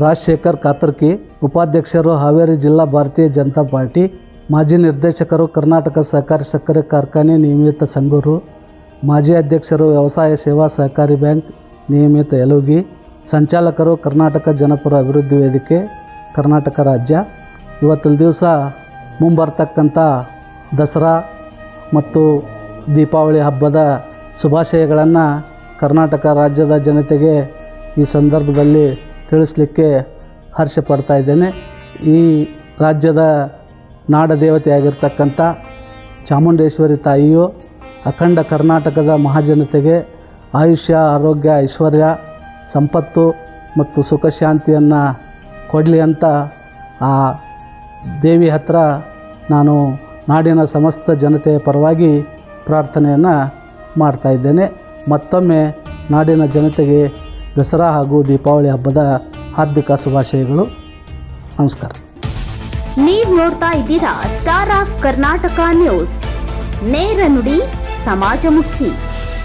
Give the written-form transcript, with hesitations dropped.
ರಾಜಶೇಖರ್ ಕಾತರ್ಕಿ, ಉಪಾಧ್ಯಕ್ಷರು ಹಾವೇರಿ ಜಿಲ್ಲಾ ಭಾರತೀಯ ಜನತಾ ಪಾರ್ಟಿ, ಮಾಜಿ ನಿರ್ದೇಶಕರು ಕರ್ನಾಟಕ ಸಹಕಾರಿ ಸಕ್ಕರೆ ಕಾರ್ಖಾನೆ ನಿಯಮಿತ ಸಂಗೂರು, ಮಾಜಿ ಅಧ್ಯಕ್ಷರು ವ್ಯವಸಾಯ ಸೇವಾ ಸಹಕಾರಿ ಬ್ಯಾಂಕ್ ನಿಯಮಿತ ಯಲುಗಿ, ಸಂಚಾಲಕರು ಕರ್ನಾಟಕ ಜನಪರ ಅಭಿವೃದ್ಧಿ ವೇದಿಕೆ ಕರ್ನಾಟಕ ರಾಜ್ಯ. ಇವತ್ತಿನ ದಿವಸ ಮುಂಬರ್ತಕ್ಕಂಥ ದಸರಾ ಮತ್ತು ದೀಪಾವಳಿ ಹಬ್ಬದ ಶುಭಾಶಯಗಳನ್ನು ಕರ್ನಾಟಕ ರಾಜ್ಯದ ಜನತೆಗೆ ಈ ಸಂದರ್ಭದಲ್ಲಿ ತಿಳಿಸಲಿಕ್ಕೆ ಹರ್ಷ ಪಡ್ತಾ ಇದ್ದೇನೆ. ಈ ರಾಜ್ಯದ ನಾಡದೇವತೆಯಾಗಿರ್ತಕ್ಕಂಥ ಚಾಮುಂಡೇಶ್ವರಿ ತಾಯಿಯು ಅಖಂಡ ಕರ್ನಾಟಕದ ಮಹಾಜನತೆಗೆ ಆಯುಷ್ಯ, ಆರೋಗ್ಯ, ಐಶ್ವರ್ಯ, ಸಂಪತ್ತು ಮತ್ತು ಸುಖ ಶಾಂತಿಯನ್ನು ಕೊಡಲಿ ಅಂತ ಆ ದೇವಿ ಹತ್ರ ನಾನು ನಾಡಿನ ಸಮಸ್ತ ಜನತೆಯ ಪರವಾಗಿ ಪ್ರಾರ್ಥನೆಯನ್ನು ಮಾಡ್ತಾಯಿದ್ದೇನೆ. ಮತ್ತೊಮ್ಮೆ ನಾಡಿನ ಜನತೆಗೆ ದಸರಾ ಹಾಗೂ ದೀಪಾವಳಿ ಹಬ್ಬದ ಹಾರ್ದಿಕ ಶುಭಾಶಯಗಳು. ನಮಸ್ಕಾರ. ನೀವು ನೋಡ್ತಾ ಇದ್ದೀರಾ ಸ್ಟಾರ್ ಆಫ್ ಕರ್ನಾಟಕ ನ್ಯೂಸ್, ನೇರ ನುಡಿ ಸಮಾಜಮುಖಿ.